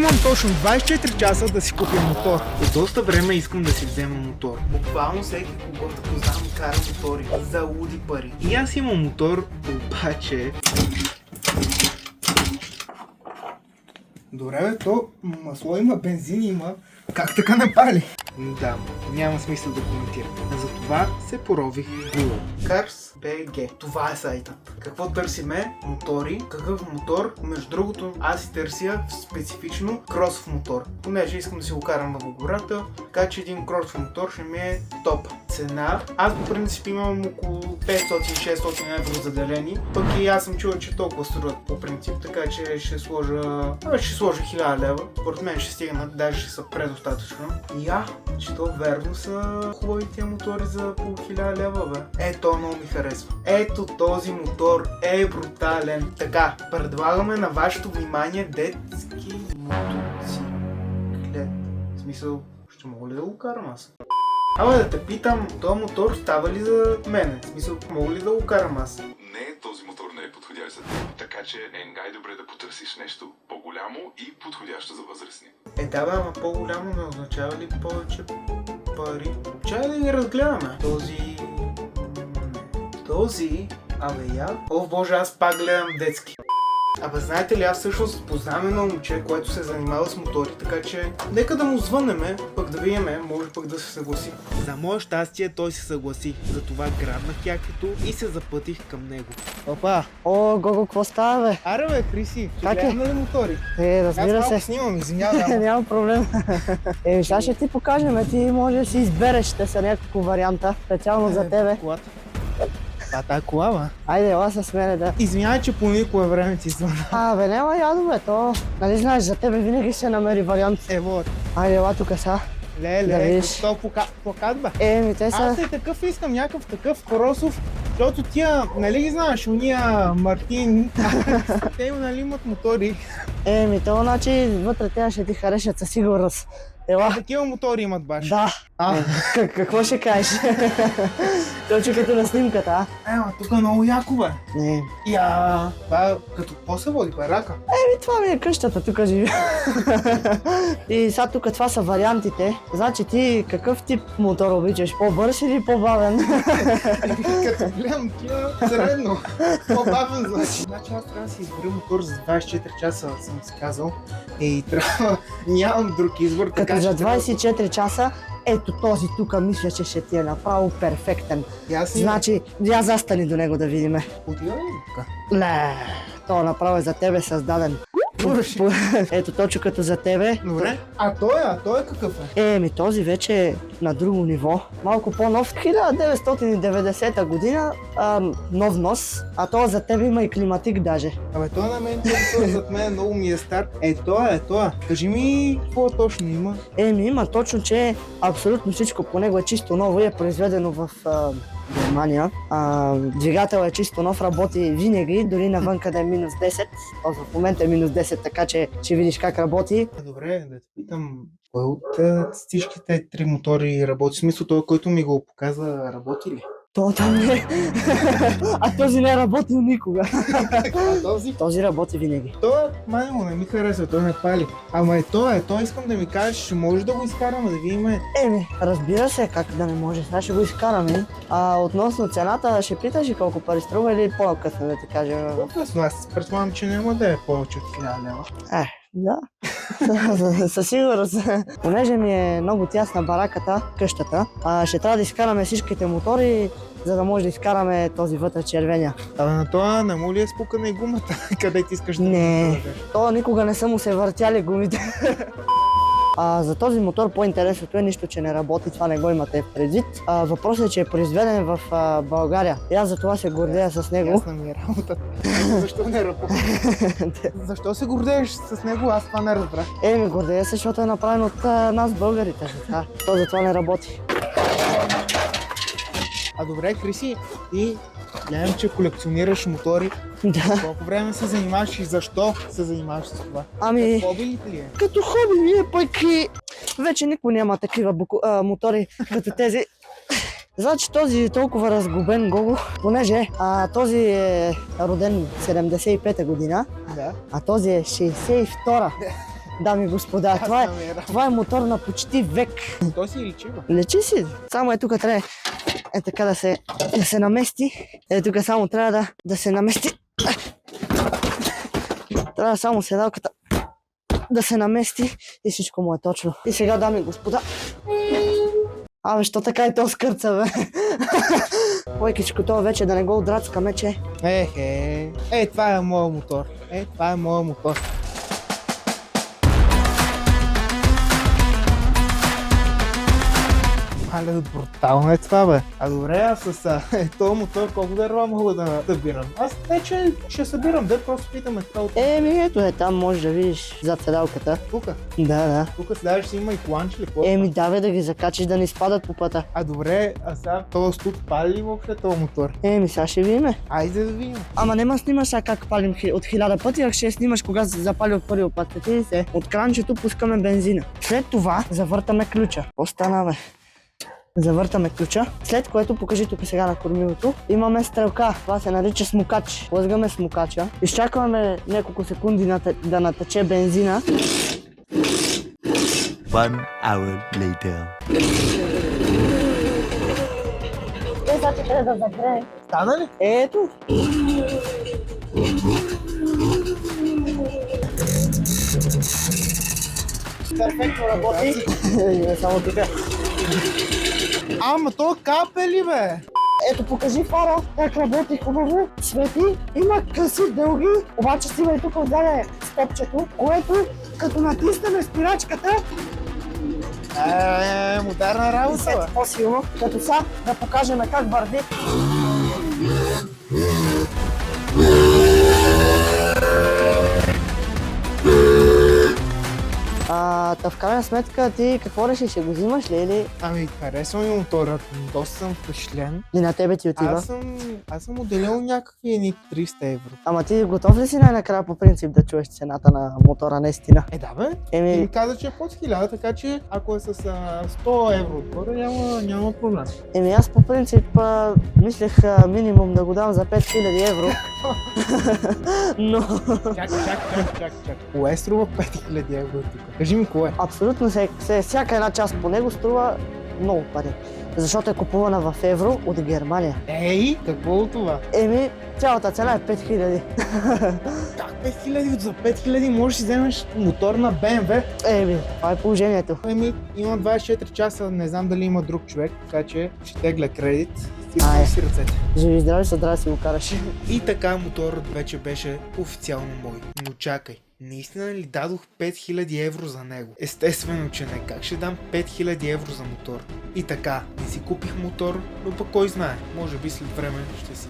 Имам точно 24 часа да си купя мотор. От доста време искам да си взема мотор. Буквално всеки, когото познавам, кара мотори за луди пари. И аз имам мотор, обаче... Добре бе, то масло има, бензин има. Как така напали? Да, няма смисъл да коментирам. Затова се порових в Google. Cars BG. Това е сайтът. Какво търсиме? Мотори. Какъв мотор? Между другото, аз си търся специфично кросов мотор. Понеже искам да си го карам в гората, така че един кросов мотор ще ми е топ. Цена. Аз по принцип имам около 500-600 евро заделени. Пък и аз съм чувал, че толкова струват по принцип, така че ще сложа 1000 лева. Според мен ще стигнат, даже ще са предостатъчно. Че то верно са хубави тия мотори за по 1000 лева, бе. Ето, много ми харесва. Ето този мотор е брутален. Така, предлагаме на вашето внимание детски мотоциклет. В смисъл, ще мога ли да го карам аз? Ама да те питам, този мотор става ли за мене? В смисъл, мога ли да го карам аз? Не, този мотор не е подходящ за теб, така че е най-добре да потърсиш нещо по-голямо и подходящо за възрастни. Да бе, ама по-голямо не означава ли повече пари? Чай да ги разгледаме. Този... Абе я... О боже, аз пак гледам детски. Абе, знаете ли, аз всъщност познавам едно момче, което се занимава с мотори, така че нека да му звънеме, пък да видиме, може пък да се съгласи. За мое щастие той се съгласи, затова грабнах якето и се запътих към него. Опа! О, Гого, какво става, бе? Аре бе, Криси, ще Как е? гледаме ли мотори? Разбира Аз се. малко снимам, извинявам. Няма проблем. Сега ще ти покажем, ти може да си избереш, те са няколко варианта, специално за тебе. Колата. Тая кола, ба? Айде, ела с мене, да. Извинявай, че по никое време ти звъна. Бе, няма ядо, бе, то... Нали знаеш, за тебе винаги се намери вариант. Ево, Айде, ела тук са. Да леле, видиш. то плакат, бе. Те са... Аз такъв искам, някакъв такъв кросов, защото тия, нали ги знаеш, уния Мартин, те нали имат мотори. То значи вътре те ще ти харешат със сигурност. Ела. Такива мотори имат баш. Да. Какво ще кажеш? Точно като на снимката, а? Ама тук е много яко, бе. Не. Това като какво се води, бе, рака? Това ми е къщата, тук живи. И сега тук това са вариантите. Значи ти какъв тип мотор обичаш? По-бърз или по-бавен? Като гледам тия, средно. По-бавен, значи. Значи аз трябва да си избера мотор за 24 часа, съм си казал. И трябва, нямам друг избор, така Като че за трябва 24 часа, ето този тук мисля, че ще ти е направо перфектен. Ясно. Значи, я застани до него да видиме. Отива ли тук? Не, то направо е за тебе създаден. Ето точно като за тебе. Добре. А той е какъв е? Този вече е на друго ниво. Малко по-нов. 1990 година, нов нос. А то за тебе има и климатик даже. Абе, той на мен, той зад мен много ми е стар. Той. Кажи ми, какво точно има? Има точно, че абсолютно всичко по него е чисто ново и е произведено в Германия. Двигател е чисто нов, работи винаги, дори навънка да е минус 10. В момента е минус 10, така че ще видиш как работи. Добре, да те питам, кой от всичките три мотори работи? В смисъл, той, който ми го показа, работи ли? Там не. Този не е работил никога. А този? Този работи винаги. Той, май не ми харесва, той не пали. Ама той искам да ми кажеш, ще можеш да го изкараме, да видим. Разбира се, как да не може, сега ще го изкараме. Относно цената, ще питаш и колко пари струва или по-късно да ти кажа? По-късно, аз предполагам, че няма да е повече от 1000 лева. Да. Със сигурност. Понеже ми е много тясна бараката, къщата, ще трябва да изкараме всичките мотори, за да може да изкараме този вътре червения. На това не му ли е спукана и гумата? Къде ти искаш да Не, то никога не са му се въртяли гумите. За този мотор по-интересното е нищо, че не работи, това не го имате предвид. Въпросът е, че е произведен в България. И аз за това се гордея с него. Ясна ми е работа. Защо не работи? Защо се гордееш с него? Аз това не разбрах. Гордея се, защото е направен от нас българите. То за това не работи. Добре, Криси, ти гледам, че колекционираш мотори. Да. Колко време се занимаваш и защо се занимаваш с това? Хоби ли е? Като хоби ми е, пък и вече никой няма такива мотори като тези. Значи този е толкова разгубен Гого, понеже този е роден 75-та година, да. а този е 62-та. дами и господа, това е мотор на почти век. То си личи, бе. Лечи си, само е тук трябва така да се намести. Тук само трябва да се намести. Трябва само седалката да се намести и всичко му е точно. И сега, дами и господа, абе, що така и то скърца, бе? Ойкичко, това вече да не го отдрацкаме, че... Това е моят мотор. Това е моят мотор. Але брутално е това, бе. А добре, аз с този мотор колко дърва мога да събирам? Аз вече ще събирам, да просто питаме това. Ето е, там можеш да видиш зад седалката. Тук? Да. Тук следваш си има и кланч или какво? Давай да ги закачиш да не спадат по пътя. А добре, а сега този студ пали ли въобще този мотор? Сега ще видиме. Айде да видим. Ама нема снимаш сега как палим от 1000 пъти, а ще снимаш кога се запали от първия път. Се. От кранчето пускаме бензина. След това завъртаме ключа. Остана, бе. Завъртаме ключа, след което покажи тук сега на кормилото. Имаме стрелка, това се нарича смукач. Лъзгаме смукача, изчакваме няколко секунди да натече бензина. 1 hour later. Значи трябва да загрее. Стана ли? Ето. Перфектно работи. Само тук. Ама то капели, бе! Ето, покажи фара, как работи хубаво, свети, има къси, дълги, обаче си и тук отзаде стопчето, което като натиснем спирачката, Модерна работа, свети бе! по-силно, като сега да покажем как върви. Та в крайна сметка ти какво решиш, ще го взимаш ли или... Ами, харесва ми моторът, доста съм впечатлен. И на тебе ти отива? Аз съм отделил някакви едни 300 евро. Ама ти готов ли си най-накрая по принцип да чуеш цената на мотора наистина? Да, бе. И ми каза, че е под 1000, така че ако е с 100 евро отгоре, няма проблем. Аз по принцип мислех минимум да го дам за 5000 евро. Но... Чак. Кое струва 5000 евро тук? Кажи ми кое? Абсолютно всяка една част по него струва много пари. Защото е купувана в евро от Германия. Какво от това? Цялата цена е 5000. Как 5000? За 5000 можеш да вземеш мотор на BMW? Това е положението. Има 24 часа, не знам дали има друг човек, така че ще тегля кредит. Си ръцете. Живи и здрави, трябва да си го караш. И така моторът вече беше официално мой. Но чакай, наистина ли дадох 5000 евро за него? Естествено, че не. Как ще дам 5000 евро за мотор? И така, не си купих мотор, но пък кой знае, може би след време ще си